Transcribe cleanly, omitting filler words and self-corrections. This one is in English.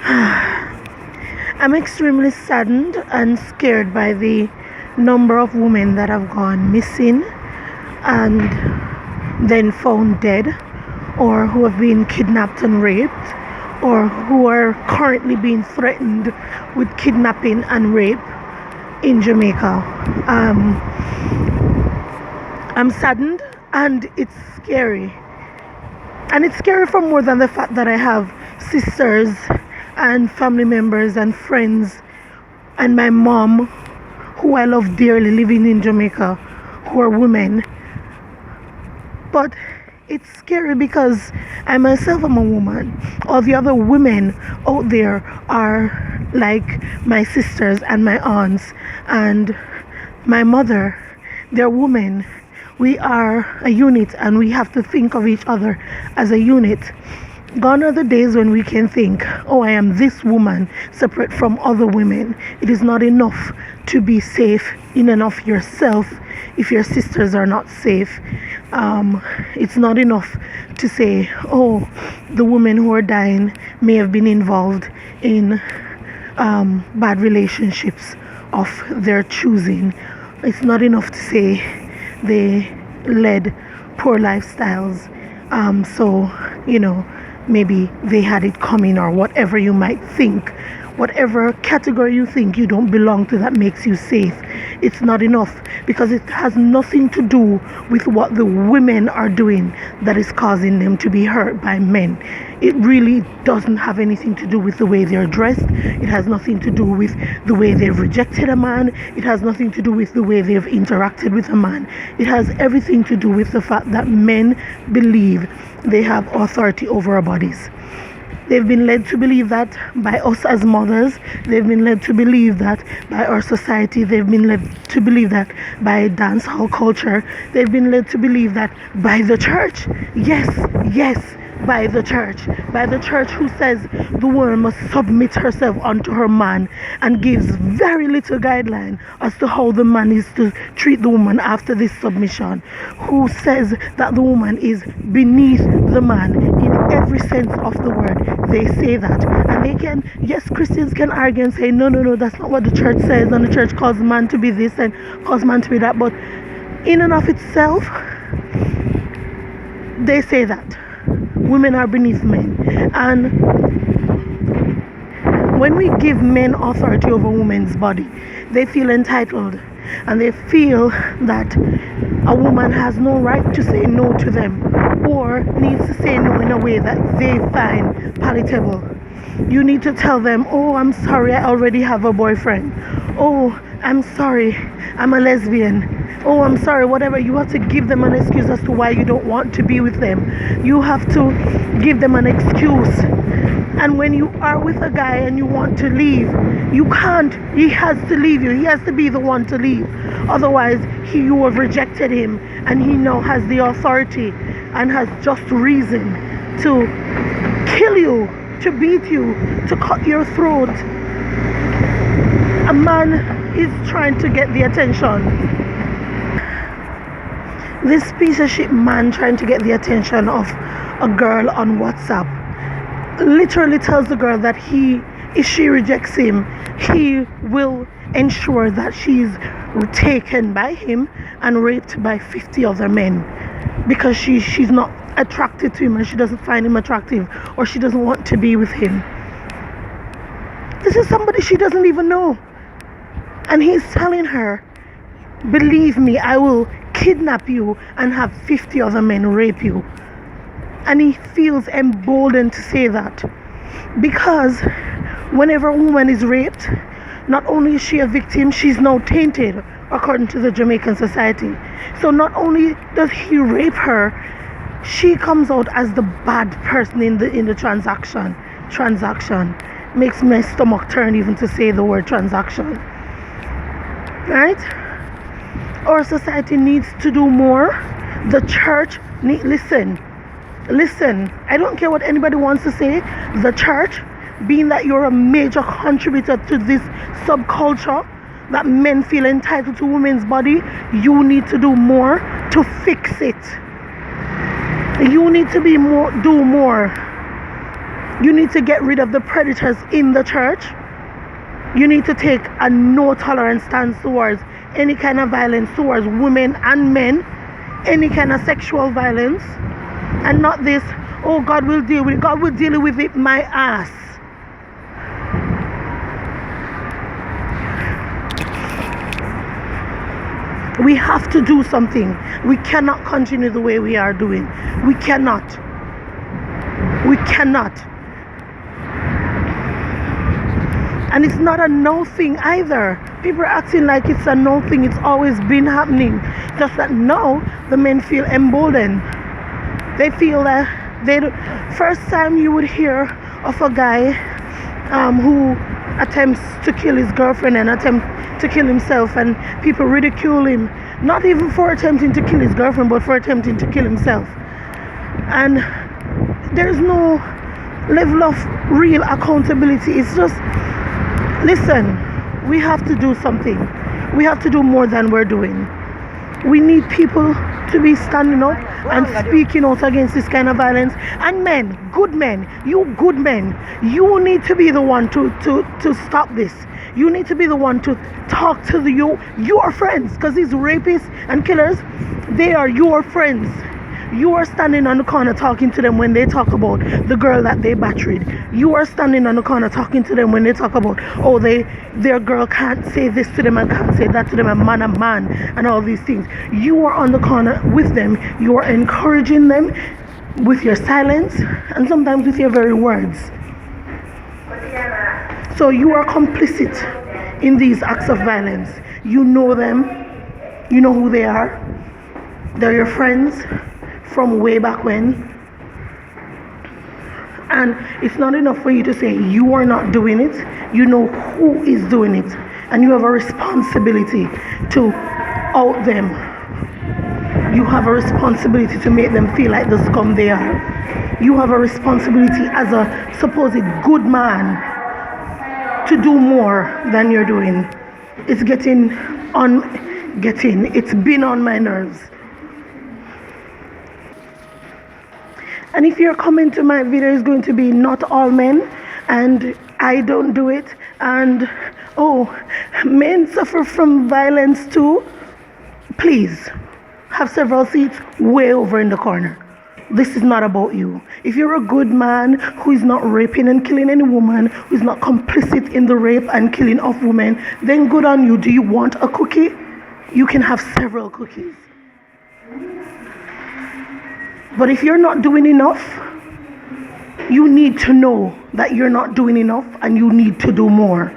I'm extremely saddened and scared by the number of women that have gone missing and then found dead, or who have been kidnapped and raped, or who are currently being threatened with kidnapping and rape in Jamaica. I'm saddened and it's scary. And it's scary for more than the fact that I have sisters and family members and friends and my mom, who I love dearly, living in Jamaica, who are women. But it's scary because I myself am a woman. All the other women out there are like my sisters and my aunts and my mother. They're women. We are a unit and we have to think of each other as a unit. Gone are the days when we can think, oh, I am this woman separate from other women. It is not enough to be safe in and of yourself if your sisters are not safe. It's not enough to say, oh, the women who are dying may have been involved in bad relationships of their choosing. It's not enough to say they led poor lifestyles. So, maybe they had it coming, or whatever you might think, whatever category you think you don't belong to that makes you safe. It's not enough, because it has nothing to do with what the women are doing that is causing them to be hurt by men. It really doesn't have anything to do with the way they're dressed. It has nothing to do with the way they've rejected a man. It has nothing to do with the way they've interacted with a man. It has everything to do with the fact that men believe they have authority over our bodies. They've been led to believe that by us as mothers. They've been led to believe that by our society. They've been led to believe that by dance hall culture. They've been led to believe that by the church. Yes, by the church. By the church, who says the woman must submit herself unto her man and gives very little guideline as to how the man is to treat the woman after this submission. Who says that the woman is beneath the man in every sense of the word. They say that, and they can, yes, Christians can argue and say, no, that's not what the church says, and the church calls man to be this and calls man to be that. But in and of itself, they say that women are beneath men. And when we give men authority over women's body, they feel entitled, and they feel that a woman has no right to say no to them, or needs to say no in a way that they find palatable. You need to tell them, oh, I'm sorry, I already have a boyfriend. Oh, I'm sorry, I'm a lesbian. Oh, I'm sorry, whatever. You have to give them an excuse as to why you don't want to be with them. You have to give them an excuse. And when you are with a guy and you want to leave, you can't. He has to leave you. He has to be the one to leave. Otherwise, you have rejected him, and he now has the authority and has just reason to kill you, to beat you, to cut your throat. A man is trying to get the attention. This piece of shit man trying to get the attention of a girl on WhatsApp literally tells the girl that if she rejects him, he will ensure that she's taken by him and raped by 50 other men, because she's not attracted to him, and she doesn't find him attractive, or she doesn't want to be with him. This is somebody she doesn't even know, and he's telling her, believe me, I will kidnap you and have 50 other men rape you. And he feels emboldened to say that, because whenever a woman is raped, not only is she a victim, she's now tainted according to the Jamaican society. So not only does he rape her, she comes out as the bad person in the transaction. Makes my stomach turn even to say the word transaction. Right? Our society needs to do more. The church listen, I don't care what anybody wants to say. The church, being that you're a major contributor to this subculture that men feel entitled to women's body, you need to do more to fix it. You need to do more. You need to get rid of the predators in the church. You need to take a no tolerance stance towards any kind of violence towards women and men, any kind of sexual violence, and not this, oh, God will deal with it. God will deal with it, my ass. We have to do something. We cannot continue the way we are doing. We cannot. We cannot. And it's not a no thing either. People are acting like it's a no thing. It's always been happening. Just that now the men feel emboldened. They feel that first time you would hear of a guy who attempts to kill his girlfriend and attempt to kill himself, and people ridicule him, not even for attempting to kill his girlfriend, but for attempting to kill himself. And there's no level of real accountability. It's just, listen, we have to do something. We have to do more than we're doing. We need people to be standing up and speaking out against this kind of violence. And men, you good men, you need to be the one to stop this. You need to be the one to talk to your friends, because these rapists and killers, they are your friends. You are standing on the corner talking to them when they talk about the girl that they battered. You are standing on the corner talking to them when they talk about, oh, their girl can't say this to them and can't say that to them, and man, and all these things. You are on the corner with them. You are encouraging them with your silence and sometimes with your very words. So you are complicit in these acts of violence. You know them. You know who they are. They're your friends from way back when. And it's not enough for you to say you are not doing it. You know who is doing it, and you have a responsibility to out them. You have a responsibility to make them feel like the scum they are. You have a responsibility as a supposed good man to do more than you're doing. It's it's been on my nerves. And if your comment to my video is going to be not all men and I don't do it, and oh, men suffer from violence too, please have several seats way over in the corner. This is not about you. If you're a good man who is not raping and killing any woman, who is not complicit in the rape and killing of women, then good on you. Do you want a cookie? You can have several cookies. But if you're not doing enough, you need to know that you're not doing enough and you need to do more.